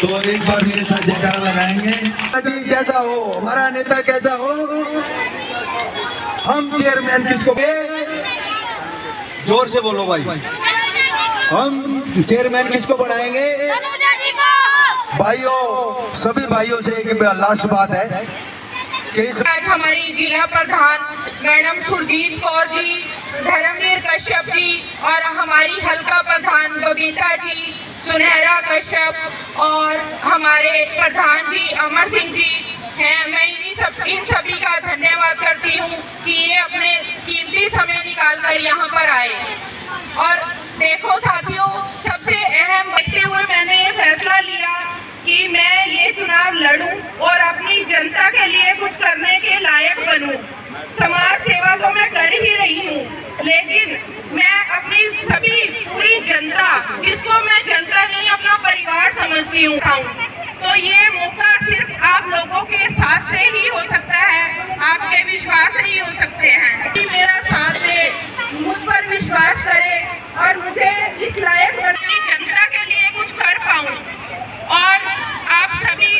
तो एक बार मेरे साथ जयकारा लगाएंगे। जी जैसा हो हमारा नेता कैसा हो, हम चेयरमैन किसको, जोर से बोलो भाई, हम चेयरमैन किसको बनाएंगे? भाइयों, सभी भाइयों से एक लास्ट बात है कि आज हमारी जिला प्रधान मैडम सुरजीत कौर जी, धर्मवीर कश्यप जी और हमारी हल्का प्रधान बबीता जी, सुनहरा कश्यप और हमारे प्रधान जी अमर सिंह जी हैं। मैं इन सभी का धन्यवाद करती हूँ कि ये अपने कीमती समय निकाल कर यहाँ पर आए। और देखो साथियों, सबसे अहम देखते हुए मैंने ये फैसला लिया कि मैं ये चुनाव लड़ूं और अपनी जनता के लिए कुछ करने के लायक बनूं। समाज सेवा तो मैं कर ही रही हूँ, लेकिन मैं अपनी सभी पूरी जनता, जिसको मैं जनता नहीं अपना परिवार समझती हूँ, तो ये मौका सिर्फ आप लोगों के साथ से ही हो सकता है, आपके विश्वास से ही हो सकते हैं कि मेरा साथ दे, मुझ पर विश्वास करे और मुझे इस लायक अपनी जनता के लिए कुछ कर पाऊँ। और आप सभी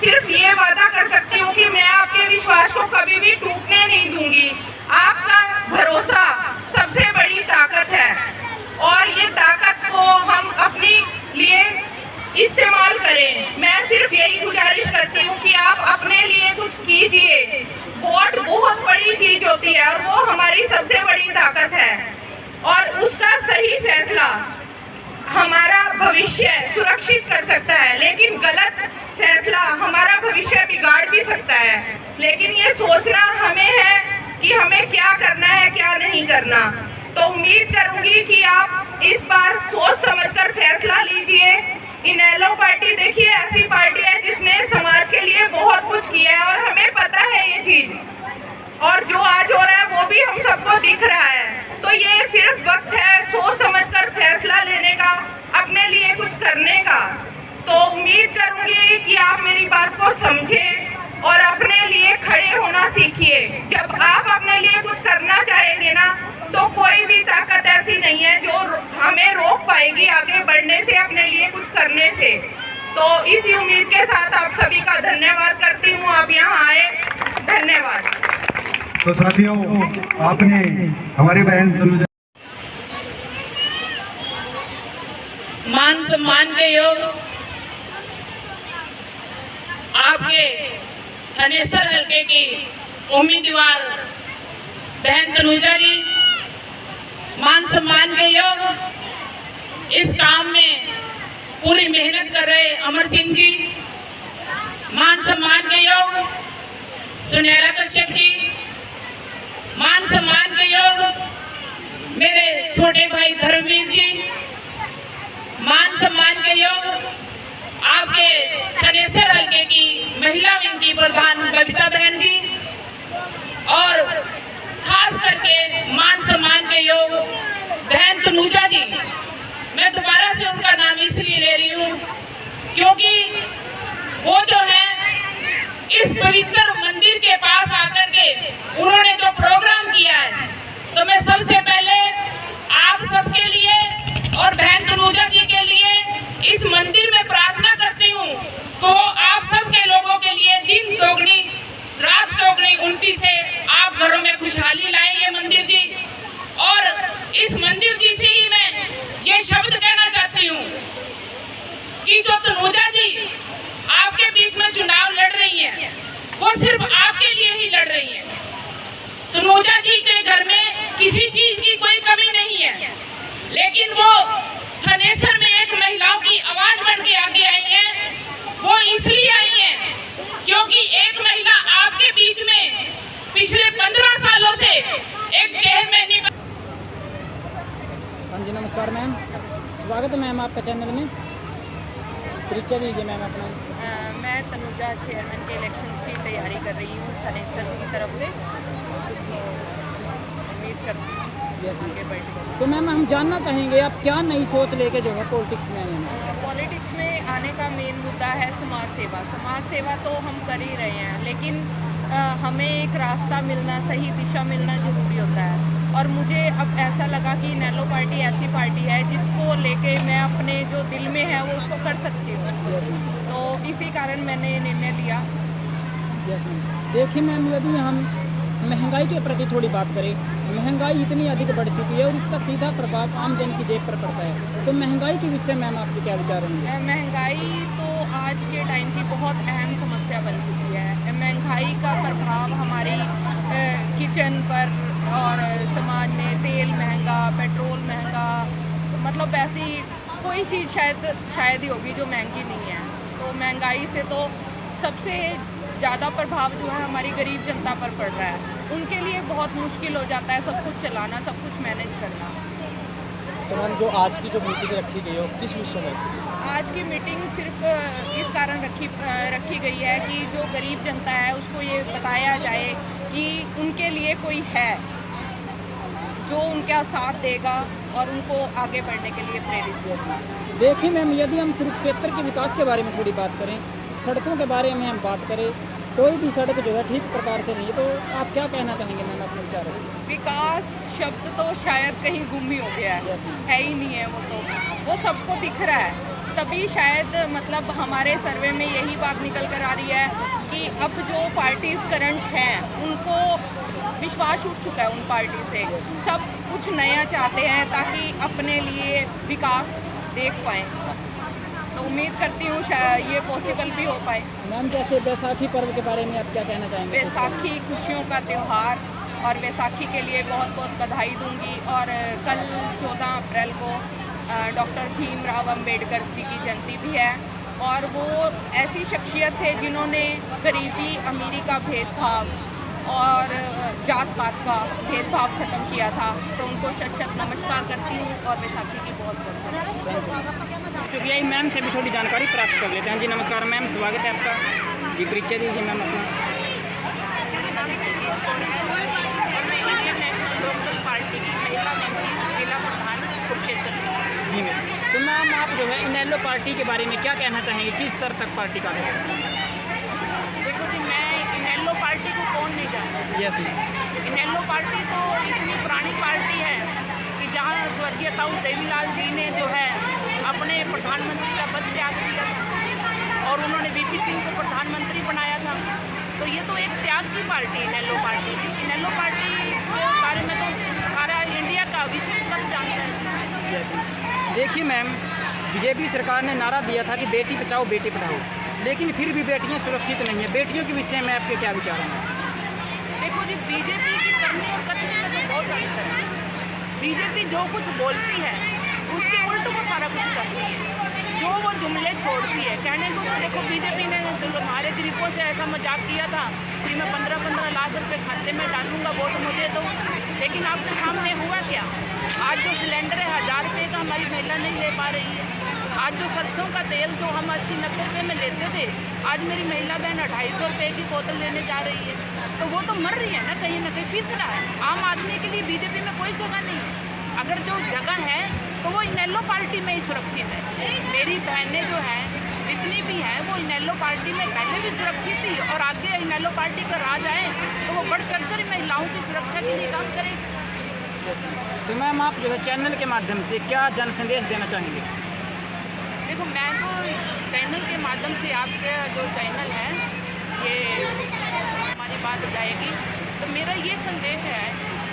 सिर्फ ये वादा कर सकती हूँ कि मैं आपके विश्वास को कभी भी टूटने नहीं दूंगी। आपका भरोसा सबसे बड़ी ताकत है और ये ताकत को हम अपने लिए इस्तेमाल करें। मैं सिर्फ यही गुजारिश करती हूँ कि आप अपने लिए कुछ कीजिए। वोट बहुत बड़ी चीज होती है और वो हमारी सबसे बड़ी ताकत है और उसका सही फैसला हमारा भविष्य सुरक्षित कर सकता है, लेकिन गलत फैसला हमारा भविष्य बिगाड़ भी सकता है। लेकिन ये सोचना हमें है कि हमें क्या करना है, क्या नहीं करना। तो उम्मीद करूंगी कि आप इस बार सोच समझकर फैसला लीजिए। इनेलो पार्टी देखिए ऐसी पार्टी है जिसने समाज के लिए बहुत कुछ किया है और हमें पता है ये चीज, और जो आज हो रहा है वो भी हम सबको दिख रहा है। तो ये सिर्फ वक्त है सोच समझकर फैसला लेने का, अपने लिए कुछ करने का। तो उम्मीद करूंगी कि आप मेरी बात को समझें और अपने लिए खड़े होना सीखिए। जब आप अपने लिए कुछ करना चाहेंगे ना, तो कोई भी ताकत ऐसी नहीं है जो हमें रोक पाएगी आगे बढ़ने से, अपने लिए कुछ करने से। तो इसी उम्मीद के साथ आप सभी का धन्यवाद करती हूँ, आप यहाँ आए, धन्यवाद। तो साथियों, आपने हमारी बहन तनुजा मान सम्मान के योग आपके थनेसर हल्के की उम्मीदवार बहन तनुजा जी, मान सम्मान के योग इस काम में पूरी मेहनत कर रहे अमर सिंह जी, मान सम्मान के योग सुनहरा कश्यप जी, मान सम्मान के योग मेरे छोटे भाई धर्मवीर जी, मान सम्मान के योग आपके थनेसर हल्के की महिला विंग की प्रधान बबीता बहन जी, और खास करके मान सम्मान के योग बहन तनुजा जी। मैं दोबारा से उनका नाम इसलिए ले रही हूँ क्योंकि वो जो है इस पवित्र मंदिर के पास आकर के उन्होंने जो प्रोग्राम किया है, तो मैं सबसे पहले आप सबके लिए और बहन तनुजा जी के लिए इस मंदिर में प्रार्थना करती हूँ। तो आप सबके लोगों के लिए दिन दोगुनी रात चौगुनी उनकी से आप घरों में खुशहाली लाए ये मंदिर जी। और इस मंदिर जी से ही मैं ये शब्द कहना चाहती हूँ कि जो तनुजा जी आपके बीच में चुनाव लड़ रही है, वो सिर्फ आपके लिए ही लड़ रही है। तनुजा जी के घर में किसी चीज की कोई कमी नहीं है, लेकिन वो थनेसर में एक महिलाओं की आवाज बन के आगे आई है। वो इसलिए आई है क्योंकि एक महिला आपके बीच में पिछले 15 सालों से एक चेयरमैन। हाँ जी, नमस्कार मैम, स्वागत है मैम आपका चैनल में। परिचय दीजिए मैम अपना। मैं तनुजा चेयरमैन के इलेक्शंस की तैयारी कर रही हूँ थनेसर की तरफ से, उम्मीद करती हूँ आगे बढ़ेगी। तो मैम हम जानना चाहेंगे आप क्या नई सोच लेके जो है पॉलिटिक्स में आए हैं? पॉलिटिक्स में आने का मेन मुद्दा है समाज सेवा। समाज सेवा तो हम कर ही रहे हैं, लेकिन हमें एक रास्ता मिलना, सही दिशा मिलना ज़रूरी होता है। और मुझे अब ऐसा लगा कि इनेलो पार्टी ऐसी पार्टी है जिसको लेके मैं अपने जो दिल में है वो उसको कर सकती हूँ। Yes ma'am. तो इसी कारण मैंने ये निर्णय लिया। Yes ma'am. देखिए मैम, यदि हम महंगाई के प्रति थोड़ी बात करें, महंगाई इतनी अधिक बढ़ चुकी है और इसका सीधा प्रभाव आम जन की जेब पर पड़ता है, तो महंगाई के विषय मैम आपके क्या विचार होंगे? महंगाई तो आज के टाइम की बहुत अहम समस्या बन चुकी है। महंगाई का प्रभाव हमारी किचन पर और समाज में तेल महंगा, पेट्रोल महंगा, तो मतलब ऐसी कोई चीज़ शायद ही होगी जो महंगी नहीं है। तो महंगाई से तो सबसे ज़्यादा प्रभाव जो है हमारी गरीब जनता पर पड़ रहा है। उनके लिए बहुत मुश्किल हो जाता है सब कुछ चलाना, सब कुछ मैनेज करना। तो मैम, जो आज की जो मीटिंग रखी गई है वो किस विषय में? आज की मीटिंग सिर्फ इस कारण रखी गई है कि जो गरीब जनता है उसको ये बताया जाए कि उनके लिए कोई है जो उनका साथ देगा और उनको आगे बढ़ने के लिए प्रेरित करेगा। देखिए मैम, यदि हम कुरुक्षेत्र के विकास के बारे में थोड़ी बात करें, सड़कों के बारे में हम बात करें, कोई भी सड़क जो है ठीक प्रकार से नहीं है, तो आप क्या कहना चाहेंगे मैम अपने विचारों में? विकास शब्द तो शायद कहीं गुम ही हो गया है ही नहीं है। वो सबको दिख रहा है, तभी शायद मतलब हमारे सर्वे में यही बात निकल कर आ रही है कि अब जो पार्टीज करंट हैं उनको विश्वास उठ चुका है उन पार्टी से। सब कुछ नया चाहते हैं ताकि अपने लिए विकास देख पाएँ। तो उम्मीद करती हूँ ये पॉसिबल भी हो पाए। मैम, जैसे बैसाखी पर्व के बारे में आप क्या कहना चाहेंगे? बैसाखी खुशियों का त्यौहार, और बैसाखी के लिए बहुत बहुत बधाई दूंगी। और कल 14 अप्रैल को डॉक्टर भीमराव अंबेडकर जी की जयंती भी है, और वो ऐसी शख्सियत थे जिन्होंने गरीबी अमीरी का भेदभाव और जात पात का भेदभाव ख़त्म किया था। तो उनको शत नमस्कार करती हूँ और बैसाखी की बहुत बहुत चूँकि यही मैम से भी थोड़ी जानकारी प्राप्त कर लेते हैं। जी नमस्कार मैम, स्वागत है आपका। जी परिचय दीजिए मैम अपना। और मैं इंडियन नेशनल लोकदल पार्टी की महिला मंत्री, जिला प्रधान कुरुक्षेत्र से। जी मैम, तो मैम आप जो है इनेलो पार्टी के बारे में क्या कहना चाहेंगे, किस स्तर तक पार्टी का है? देखो जी, मैं इनेलो पार्टी को कौन नहीं जानता। Yes ma'am. इनेलो पार्टी तो इतनी पुरानी पार्टी है कि जहाँ स्वर्गीय ताऊ देवीलाल जी ने जो है अपने प्रधानमंत्री का पद त्याग दिया था और उन्होंने वीपी सिंह को प्रधानमंत्री बनाया था। तो ये तो एक त्याग की पार्टी है इनेलो पार्टी। इनेलो पार्टी के बारे में तो सारा इंडिया का विश्व स्तर जानता है। यस। देखिए मैम, बीजेपी सरकार ने नारा दिया था कि बेटी बचाओ बेटी पढ़ाओ, लेकिन फिर भी बेटियां सुरक्षित नहीं है। बेटियों के विषय में आपके क्या विचार हैं? देखो जी, बीजेपी की करने और करने में तो बहुत अंतर है। बीजेपी जो कुछ बोलती है उसके उल्ट वो सारा कुछ करती है। जो वो जुमले छोड़ती है कहने को, देखो बीजेपी ने हमारे गरीबों से ऐसा मजाक किया था कि मैं 15-15 लाख रुपए खाते में डालूंगा, वोट मुझे दो। लेकिन आपके सामने हुआ क्या? आज जो सिलेंडर है 1000 रुपये का हमारी महिला नहीं ले पा रही है। आज जो सरसों का तेल जो हम 80-90 रुपये में लेते थे, आज मेरी महिला बहन 250 रुपये की बोतल लेने जा रही है। तो वो तो मर रही है ना कहीं पिस रहा है। आम आदमी के लिए बीजेपी में कोई जगह नहीं है। अगर जो जगह है तो वो इनेलो पार्टी में ही सुरक्षित है। मेरी बहनें जो हैं जितनी भी हैं वो इनेलो पार्टी में पहले भी सुरक्षित थी, और आगे इनेलो पार्टी का राज आए तो वो बढ़ चढ़ कर महिलाओं की सुरक्षा के लिए काम करेगी। तो मैम, आप जो है चैनल के माध्यम से क्या जन संदेश देना चाहेंगे? देखो, मैं तो चैनल के माध्यम से, आपके जो चैनल है ये हमारी बात जाएगी, तो मेरा ये संदेश है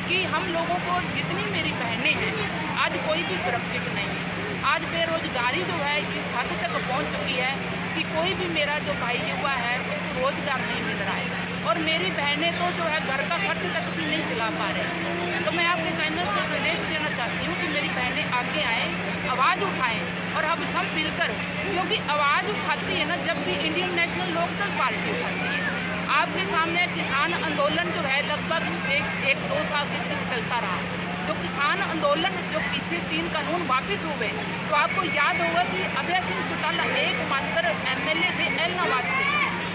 कि हम लोगों को, जितनी मेरी बहनें हैं, आज कोई भी सुरक्षित नहीं है। आज बेरोजगारी जो है इस हद तक पहुंच चुकी है कि कोई भी मेरा जो भाई युवा है उसको रोजगार नहीं मिल रहा है, और मेरी बहनें तो जो है घर का खर्च तक भी नहीं चला पा रहे। तो मैं आपके चैनल से संदेश देना चाहती हूँ कि मेरी बहनें आगे आएँ, आवाज़ उठाएँ, और हम सब मिलकर, क्योंकि आवाज़ उठाती है ना जब भी इंडियन नेशनल लोकदल पार्टी उठाती है। आपके सामने किसान आंदोलन जो है लगभग एक 2 साल के करीब चलता रहा। जो किसान आंदोलन जो पीछे 3 कानून वापस हुए, तो आपको याद होगा कि अभय सिंह चौटाला एकमात्र MLA थे एलनाबाद से,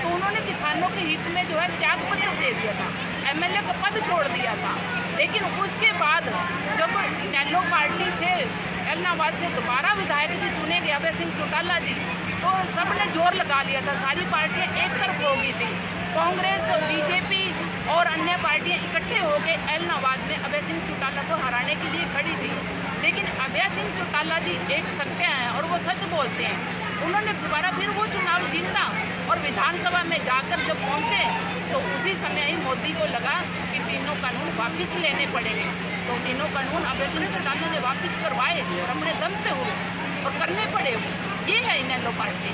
तो उन्होंने किसानों के हित में जो है त्यागपत्र दे दिया था, MLA का पद छोड़ दिया था। लेकिन उसके बाद जब इनेलो पार्टी से एलनाबाद से दोबारा विधायक जी चुने गए अभय सिंह चौटाला जी, तो सब ने जोर लगा लिया था, सारी पार्टियां एक तरफ हो गई थी। कांग्रेस, बीजेपी और अन्य पार्टियां इकट्ठे होकर ऐलनाबाद में अभय सिंह चौटाला को हराने के लिए खड़ी थी। लेकिन अभय सिंह चौटाला जी एक सत्य हैं और वो सच बोलते हैं। उन्होंने दोबारा फिर वो चुनाव जीता और विधानसभा में जाकर जब पहुंचे तो उसी समय ही मोदी को लगा कि तीनों कानून वापस लेने पड़ेंगे। तो तीनों कानून अभय सिंह चौटाला ने वापस करवाए और अपने दम पे हुए और करने पड़े। ये है इनेलो पार्टी।